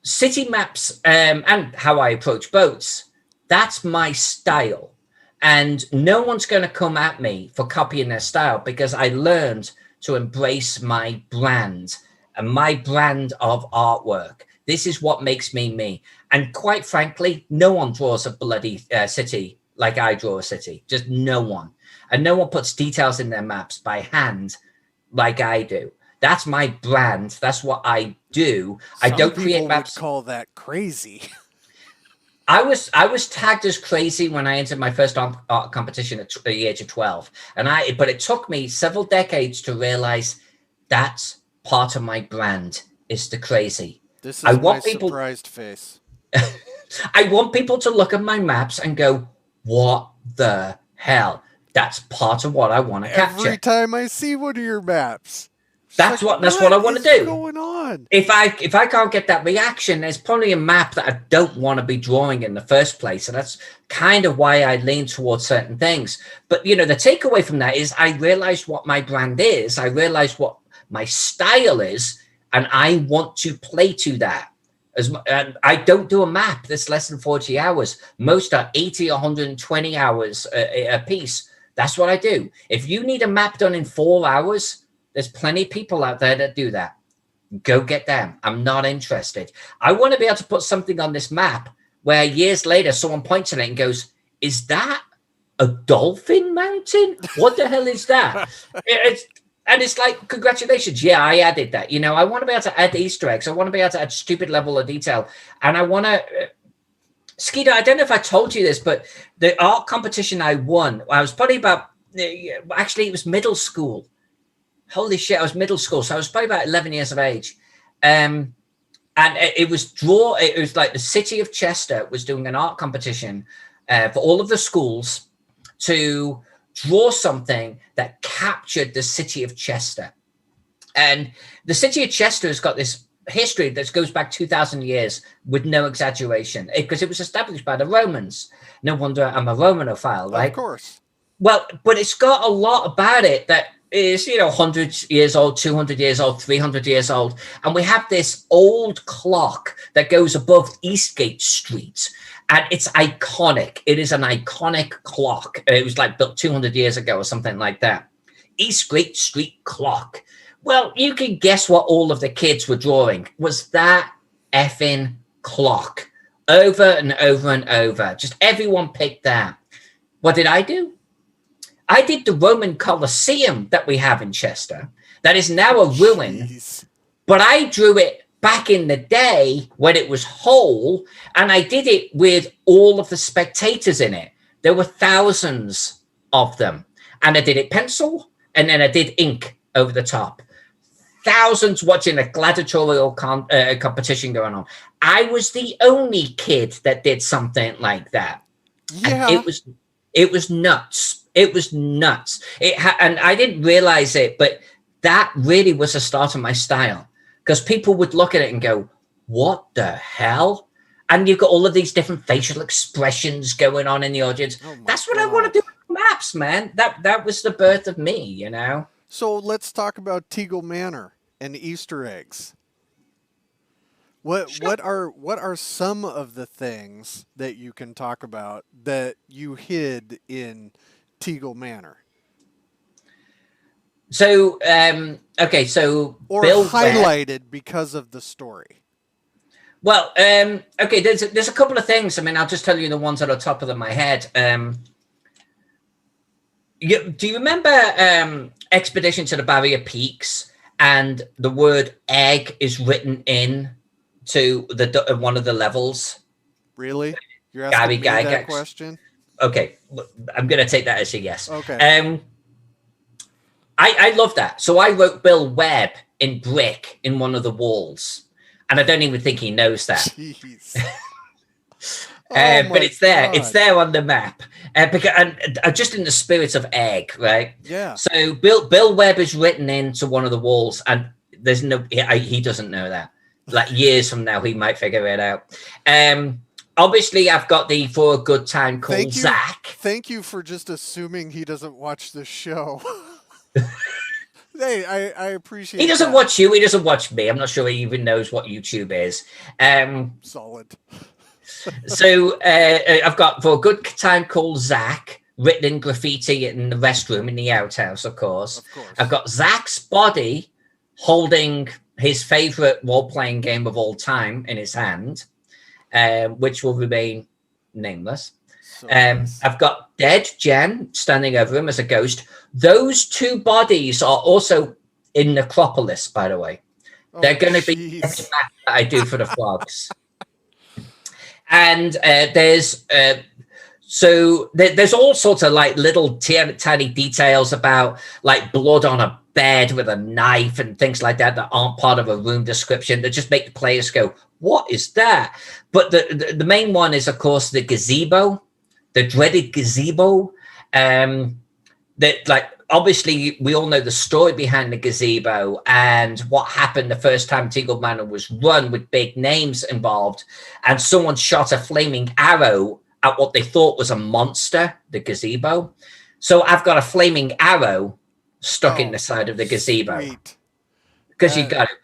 City maps and how I approach boats. That's my style. And no one's going to come at me for copying their style because I learned to embrace my brand and my brand of artwork. This is what makes me me. And quite frankly, no one draws a bloody city like I draw a city. Just no one. And no one puts details in their maps by hand like I do. That's my brand. That's what I do. I don't create maps. Would call that crazy. I was tagged as crazy when I entered my first art competition at the age of 12. But it took me several decades to realize that's part of my brand is the crazy. This is my surprised face. I want people to look at my maps and go, what the hell? That's part of what I want to capture. Every time I see one of your maps. That's what I want to do. What's going on? If I can't get that reaction, there's probably a map that I don't want to be drawing in the first place. And that's kind of why I lean towards certain things. But, you know, the takeaway from that is I realized what my brand is. I realized what my style is. And I want to play to that. And I don't do a map that's less than 40 hours. Most are 80 or 120 hours a piece. That's what I do. If you need a map done in 4 hours, there's plenty of people out there that do that. Go get them. I'm not interested. I want to be able to put something on this map where years later someone points at it and goes, is that a dolphin mountain? What the hell is that? And it's like, congratulations. Yeah, I added that. You know, I want to be able to add Easter eggs. I want to be able to add stupid level of detail. And I want to... Skeeter, I don't know if I told you this, but the art competition I won, I was probably about... Actually, it was middle school. Holy shit, I was middle school. So I was probably about 11 years of age. And it was like the city of Chester was doing an art competition for all of the schools to draw something that captured the city of Chester. And the city of Chester has got this history that goes back 2,000 years with no exaggeration because it was established by the Romans. No wonder I'm a Romanophile, right? Of course. Well, but it's got a lot about it that is, 100 years old, 200 years old, 300 years old. And we have this old clock that goes above Eastgate Street. And it's iconic. It is an iconic clock. It was like built 200 years ago or something like that. Eastgate Street clock. Well, you can guess what all of the kids were drawing. Was that effing clock. Over and over and over. Just everyone picked that. What did I do? I did the Roman Colosseum that we have in Chester. That is now a ruin. Jeez. But I drew it back in the day when it was whole, and I did it with all of the spectators in it. There were thousands of them. And I did it pencil, and then I did ink over the top. Thousands watching a gladiatorial competition going on. I was the only kid that did something like that. Yeah. And it was nuts. It was nuts. And I didn't realize it, but that really was the start of my style, because people would look at it and go, what the hell? And you've got all of these different facial expressions going on in the audience. That's what I want to do with maps, man. That was the birth of me, So let's talk about Tegel Manor and Easter eggs. What are some of the things that you can talk about that you hid in Tegel Manor? So okay, so or Bill highlighted Webb, because of the story. Well, okay, there's a couple of things. I mean, I'll just tell you the ones that are top of my head. Do you remember Expedition to the Barrier Peaks, and the word egg is written in to the one of the levels? Really? You're asking me that question? Okay, I'm going to take that as a yes. Okay. I love that. So I wrote Bill Webb in brick in one of the walls, and I don't even think he knows that. Jeez. But it's there. God. It's there on the map. Because just in the spirit of egg, right? Yeah. So Bill Webb is written into one of the walls, and there's no he doesn't know that. Like years from now, he might figure it out. Obviously, I've got the For a Good Time called Zach. Thank you for just assuming he doesn't watch the show. Hey, I appreciate. He doesn't watch you. He doesn't watch me. I'm not sure he even knows what YouTube is. Solid. So I've got For a Good Time called Zach, written in graffiti in the restroom in the outhouse, of course. I've got Zach's body holding his favorite role-playing game of all time in his hand, which will remain nameless. So nice. I've got dead Jen standing over him as a ghost. Those two bodies are also in Necropolis, by the way. They're going to be every map that I do for the frogs. And there's all sorts of like little tiny details about like blood on a bed with a knife and things like that aren't part of a room description that just make the players go, what is that? But the main one is, of course, the gazebo, the dreaded gazebo. That, like, obviously we all know the story behind the gazebo and what happened the first time Tegel Manor was run, with big names involved, and someone shot a flaming arrow at what they thought was a monster, the gazebo. So I've got a flaming arrow stuck in the side of the gazebo, because you got it.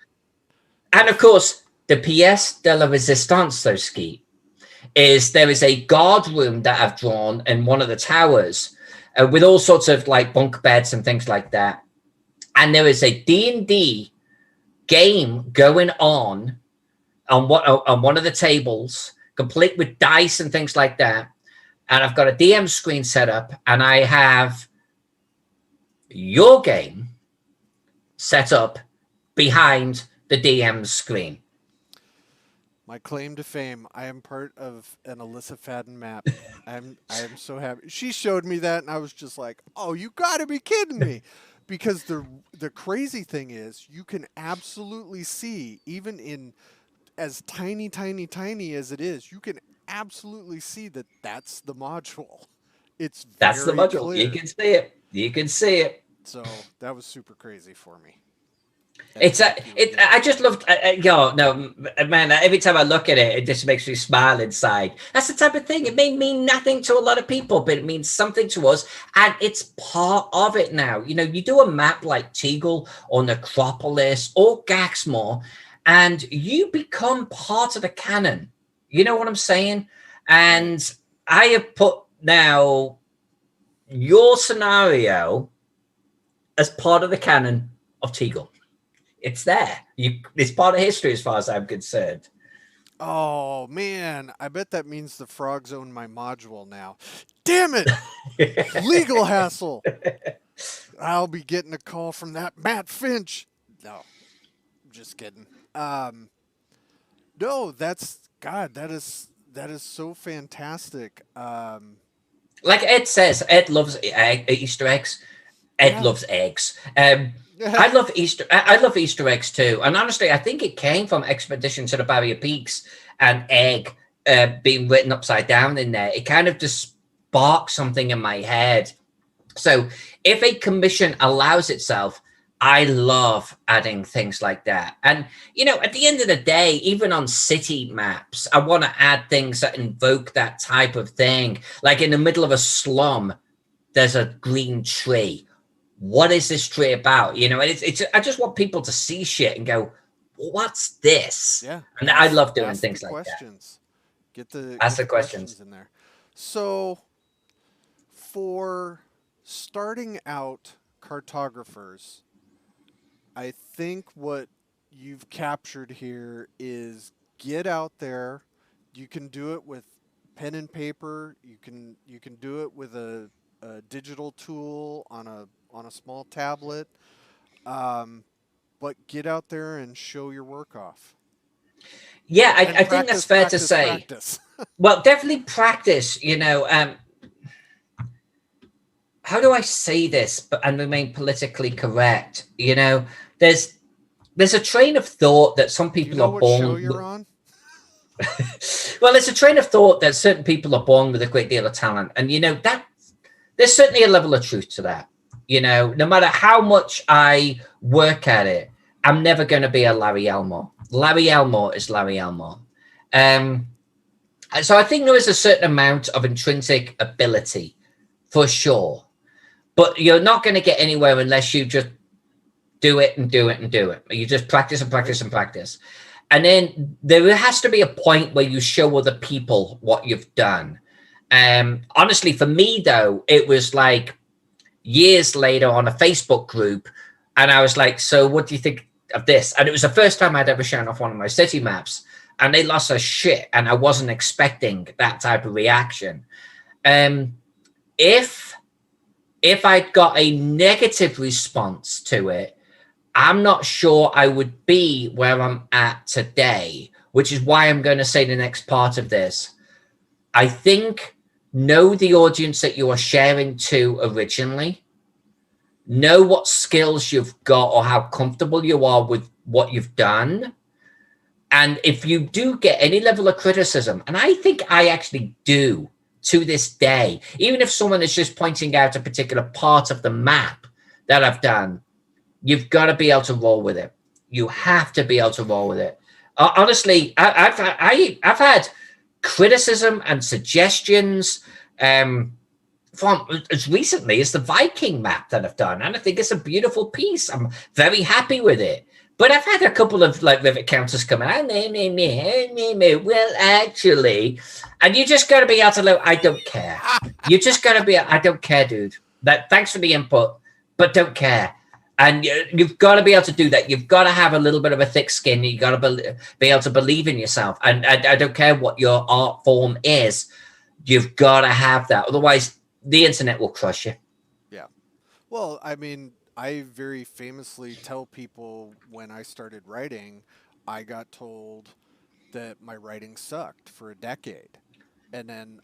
And of course, the pièce de la résistance, though, Skeet, is there is a guard room that I've drawn in one of the towers, with all sorts of like bunk beds and things like that. And there is a D&D game going on one of the tables, complete with dice and things like that. And I've got a DM screen set up, and I have your game set up behind the DM screen. My claim to fame, I am part of an Alyssa Faden map. I am so happy. She showed me that, and I was just like, oh, you got to be kidding me. Because the crazy thing is, you can absolutely see, even in as tiny as it is, you can absolutely see that that's the module. That's the module. Clear. You can see it. You can see it. So that was super crazy for me. and It's a, thank you it. again. I just love, yo, no, man. Every time I look at it, it just makes me smile inside. That's the type of thing. It may mean nothing to a lot of people, but it means something to us, and it's part of it now. You know, you do a map like Tegel or Necropolis or Gaxmore, and you become part of the canon. You know what I'm saying? Right. And I have put now your scenario as part of the canon of Tegel. It's there. It's part of history as far as I'm concerned. Oh man, I bet that means the frogs own my module now. Damn it! Legal hassle. I'll be getting a call from that Matt Finch. No, just kidding. Um, no, that's God. That is so fantastic. Like Ed says, Ed loves Easter eggs. Ed Yeah. loves eggs. I love Easter eggs too. And honestly, I think it came from Expedition to the Barrier Peaks and egg being written upside down in there. It kind of just sparked something in my head. So if a commission allows itself, I love adding things like that. And, you know, at the end of the day, even on city maps, I want to add things that invoke that type of thing. Like in the middle of a slum, there's a green tree. What is this tree about? You know, and it's I just want people to see shit and go, what's this? Yeah. And I love doing Ask the things like that. questions. Get the Ask get the the questions. questions in there. So for starting out cartographers, I think what you've captured here is get out there. You can do it with pen and paper. You can do it with a digital tool on a small tablet. Um, but get out there and show your work off. Yeah, And I think that's practice, fair to practice, say. practice. Well, definitely practice, you know. How do I say this but and remain politically correct? You know, there's there's a train of thought that some Do you people know are what show born you're on? well, there's a train of thought that certain people are born with a great deal of talent. And you know, that there's certainly a level of truth to that. You know, no matter how much I work at it, I'm never going to be a Larry Elmore. Larry Elmore is Larry Elmore. Um, so I think there is a certain amount of intrinsic ability for sure, but you're not going to get anywhere unless you just do it and do it and do it. You just practice and Right. practice and practice. And then there has to be a point where you show other people what you've done. Honestly, for me, though, it was like years later on a Facebook group. And I was like, so what do you think of this? And it was the first time I'd ever shown off one of my city maps. And they lost their shit. And I wasn't expecting that type of reaction. Um, if I'd got a negative response to it, I'm not sure I would be where I'm at today, which is why I'm going to say the next part of this. I think know the audience that you are sharing to originally, know what skills you've got or how comfortable you are with what you've done. And if you do get any level of criticism, and I think I actually do to this day, even if someone is just pointing out a particular part of the map that I've done, you've got to be able to roll with it. You have to be able to roll with it. Honestly, I've had criticism and suggestions from as recently as the Viking map that I've done, and I think it's a beautiful piece. I'm very happy with it. But I've had a couple of like Rivet counters come out, well, actually, and you just got to be able to look. I don't care. You just got to be. I don't care, dude. That thanks for the input, but don't care. And you've got to be able to do that. You've got to have a little bit of a thick skin. You got to be able to believe in yourself. And I don't care what your art form is. You've got to have that. Otherwise, the internet will crush you. Yeah. Well, I mean, I very famously tell people when I started writing, I got told that my writing sucked for a decade. And then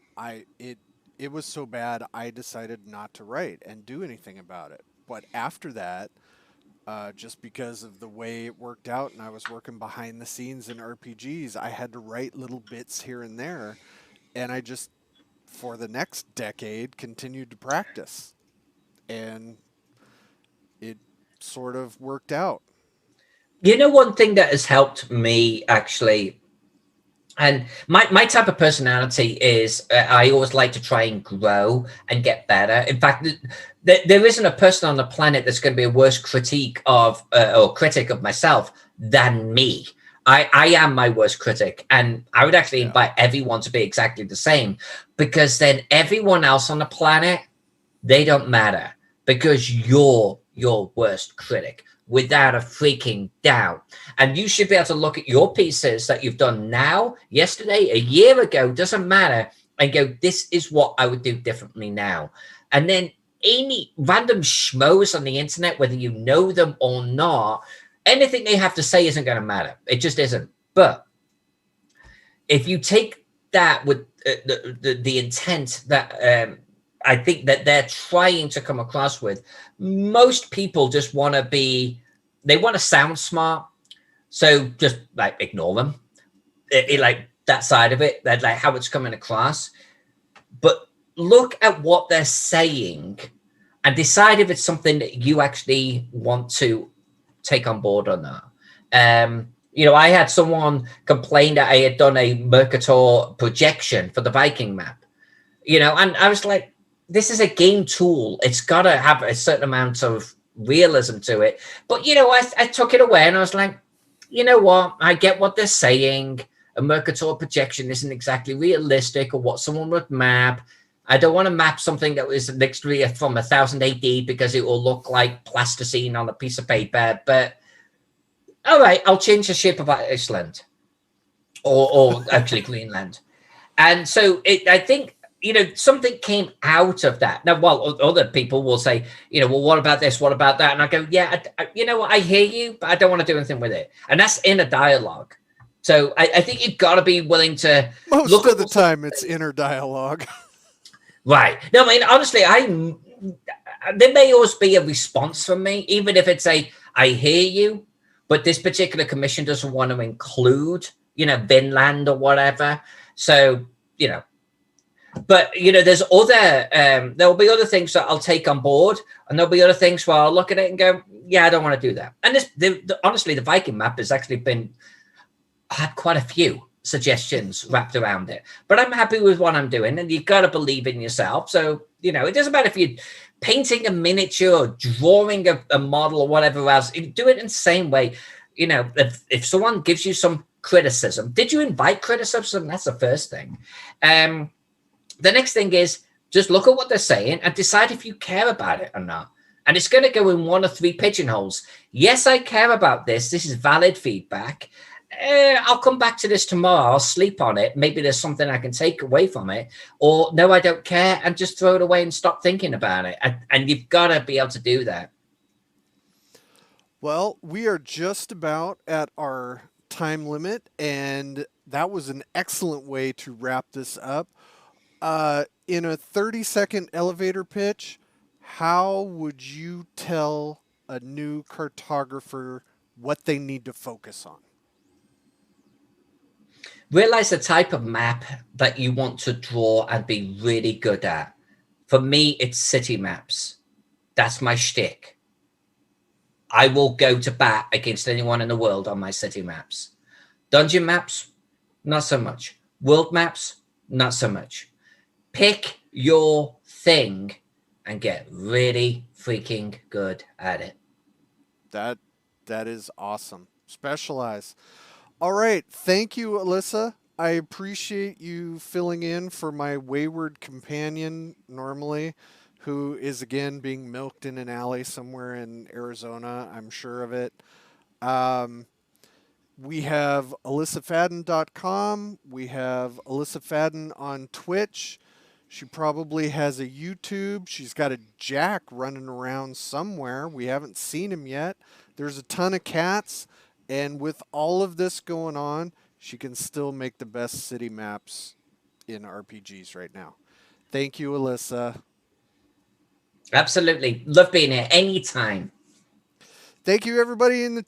it was so bad I decided not to write and do anything about it. But after that, just because of the way it worked out and I was working behind the scenes in RPGs, I had to write little bits here and there. And I just, for the next decade, continued to practice. And it sort of worked out. You know, one thing that has helped me actually, and my type of personality is I always like to try and grow and get better. In fact, there isn't a person on the planet that's going to be a worse critique of or critic of myself than me. I am my worst critic, and I would actually Yeah. invite everyone to be exactly the same, because then everyone else on the planet, they don't matter, because you're your worst critic without a freaking doubt. And you should be able to look at your pieces that you've done now, yesterday, a year ago, doesn't matter, and go, this is what I would do differently now. And then any random schmoes on the internet, whether you know them or not, anything they have to say isn't going to matter. It just isn't. But if you take that with the intent that I think that they're trying to come across with, most people just want to they want to sound smart. So just like ignore them. Like that side of it, that like how it's coming across. But look at what they're saying and decide if it's something that you actually want to take on board or not. I had someone complain that I had done a Mercator projection for the Viking map, and I was like, this is a game tool. It's got to have a certain amount of realism to it. But, I took it away and I was like, you know what? I get what they're saying. A Mercator projection isn't exactly realistic or what someone would map. I don't want to map something that was literally from 1000 AD because it will look like plasticine on a piece of paper. But all right, I'll change the shape of Iceland or actually Greenland. And so I think, something came out of that. Now, while other people will say, well, what about this? What about that? And I go, yeah, you know what? I hear you, but I don't want to do anything with it. And that's in a dialogue. So I think you've got to be willing to Most look of at the time, it's inner dialogue. right. No, I mean, honestly, there may always be a response from me, even if it's I hear you, but this particular commission doesn't want to include, Vinland or whatever. So, but there's other there'll be other things that I'll take on board, and there'll be other things where I'll look at it and go, yeah, I don't want to do that. And honestly, the Viking map has actually had quite a few suggestions wrapped around it, but I'm happy with what I'm doing, and you've got to believe in yourself. So it doesn't matter if you're painting a miniature or drawing a model or whatever else. You do it in the same way. If someone gives you some criticism, did you invite criticism? That's the first thing. The next thing is just look at what they're saying and decide if you care about it or not. And it's going to go in one of three pigeonholes. Yes, I care about this. This is valid feedback. I'll come back to this tomorrow. I'll sleep on it. Maybe there's something I can take away from it. Or no, I don't care, and just throw it away and stop thinking about it. And you've got to be able to do that. Well, we are just about at our time limit, and that was an excellent way to wrap this up. In a 30-second elevator pitch, how would you tell a new cartographer what they need to focus on? Realize the type of map that you want to draw and be really good at. For me, it's city maps. That's my shtick. I will go to bat against anyone in the world on my city maps. Dungeon maps, not so much. World maps, not so much. Pick your thing and get really freaking good at it. That is awesome. Specialize. All right. Thank you, Alyssa. I appreciate you filling in for my wayward companion normally, who is again being milked in an alley somewhere in Arizona. I'm sure of it. We have AlyssaFaden.com. We have Alyssa Faden on Twitch. She probably has a YouTube. She's got a Jack running around somewhere. We haven't seen him yet. There's a ton of cats. And with all of this going on, she can still make the best city maps in RPGs right now. Thank you, Alyssa. Absolutely. Love being here anytime. Thank you, everybody in the